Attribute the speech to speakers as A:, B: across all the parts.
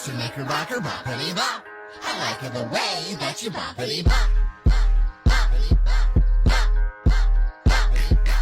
A: just to make her rock her boppity bop. I like it the way that you boppity bop. Boppity bop, bop, bop, boppity bop.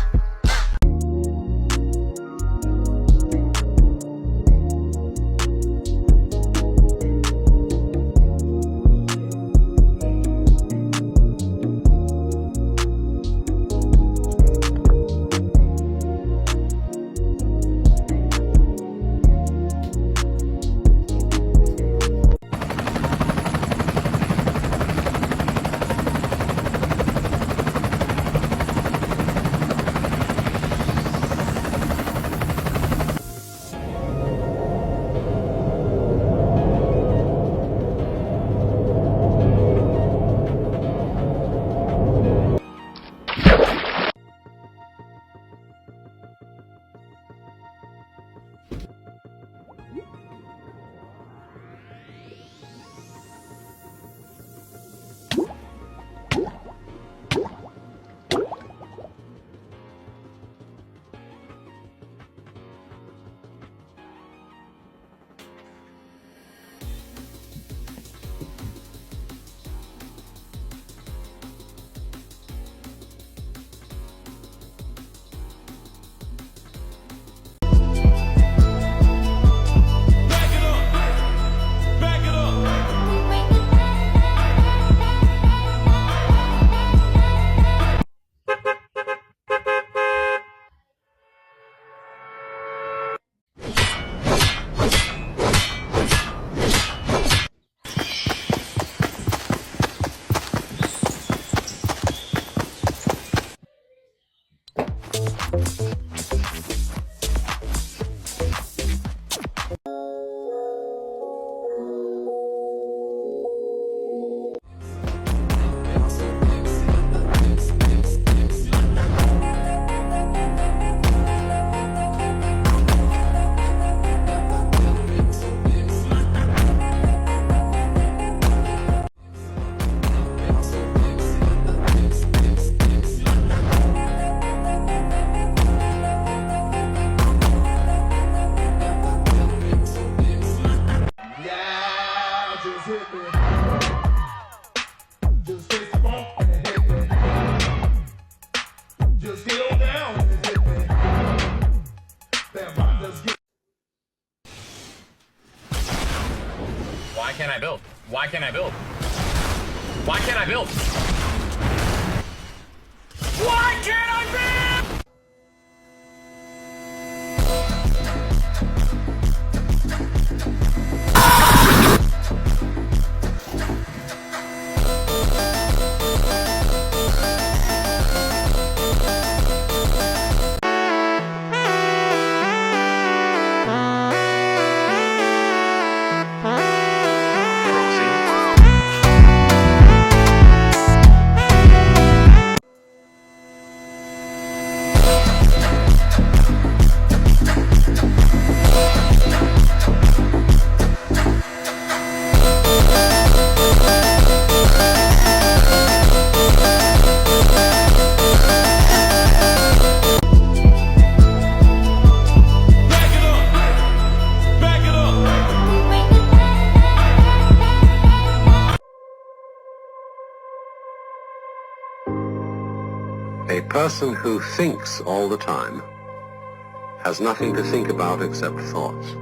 B: Why can't I build? Why can't I build? Why can't I build? Why can't I build?
C: A person who thinks all the time has nothing to think about except thoughts.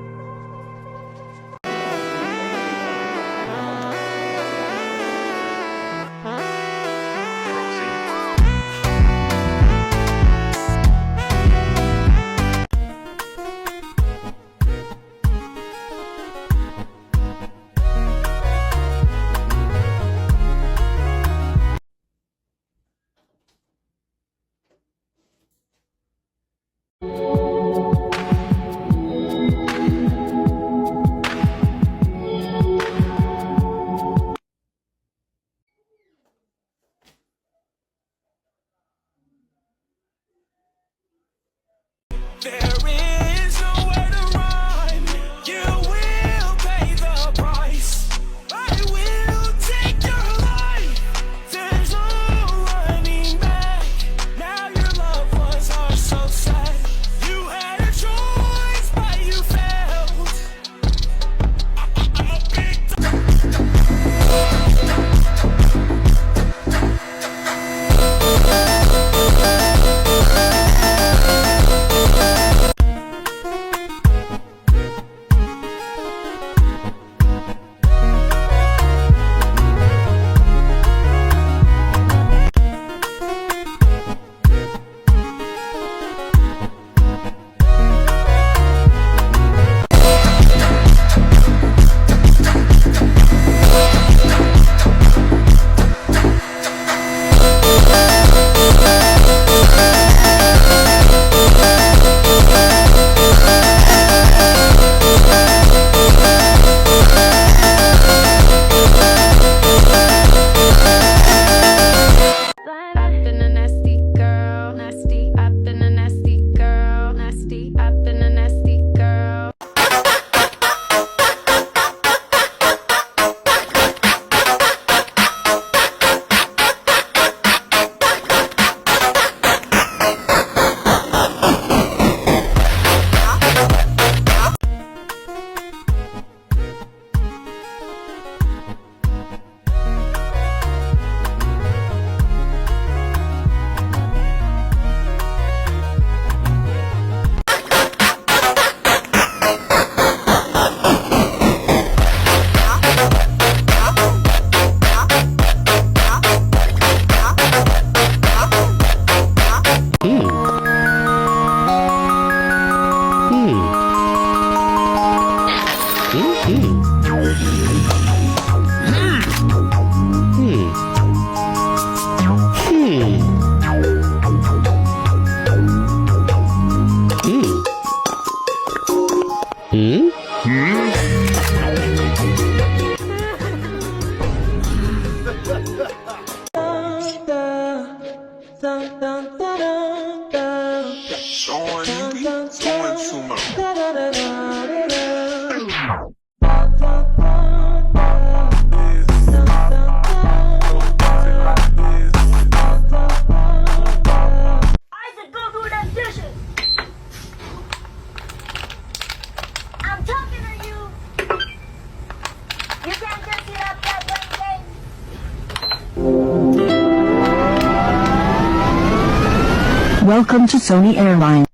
D: Welcome to Sony Airlines.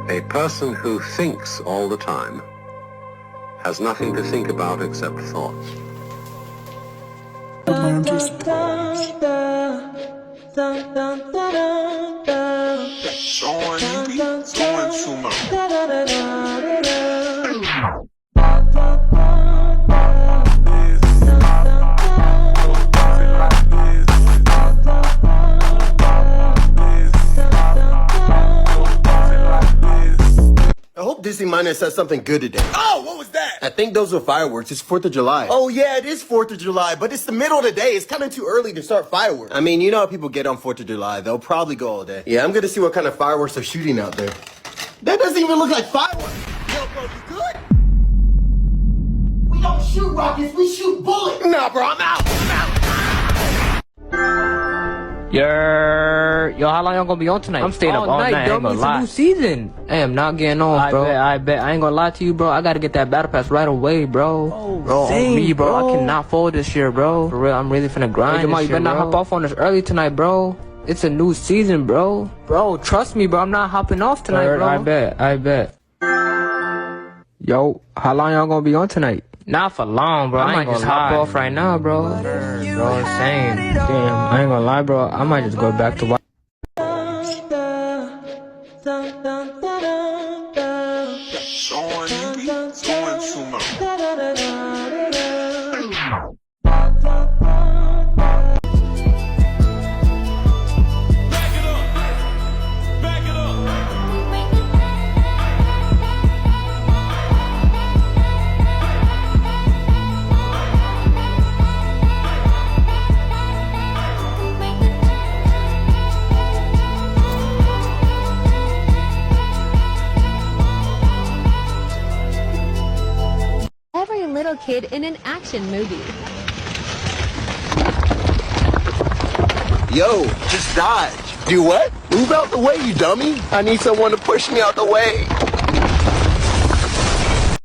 C: A person who thinks all the time has nothing to think about except thoughts.
E: I hope Disney Minor says something good today. Oh, what was that? I think those were fireworks. It's 4th of July. Oh, yeah, it is 4th of July, but it's the middle of the day. It's kind of too early to start fireworks. I mean, you know how people get on 4th of July. They'll probably go all day. Yeah, I'm going to see what kind of fireworks they're shooting out there. That doesn't even look like fireworks. Yo, bro, you good? We don't shoot rockets. We shoot bullets. Nah, bro, I'm out.
F: Yo, how long y'all gonna be on tonight? I'm staying up all night, bro. It's a new season. Hey, I'm not getting on, bro. I bet. I ain't gonna lie to you, bro. I gotta get that battle pass right away, bro. Bro, on me, bro. I cannot fold this year, bro. For real, I'm really finna grind. Hey, Jamal, you better not hop off on this early tonight, bro. It's a new season, bro. Bro, trust me, bro. I'm not hopping off tonight, bro. I bet. Yo, how long y'all gonna be on tonight? Not for long, bro. I might just hop off right now, bro. Bro, insane. Damn, I ain't gonna lie, bro. I might just go back to watch.
G: Every little kid in an action movie.
E: Yo, just dodge. Do what? Move out the way, you dummy. I need someone to push me out the way.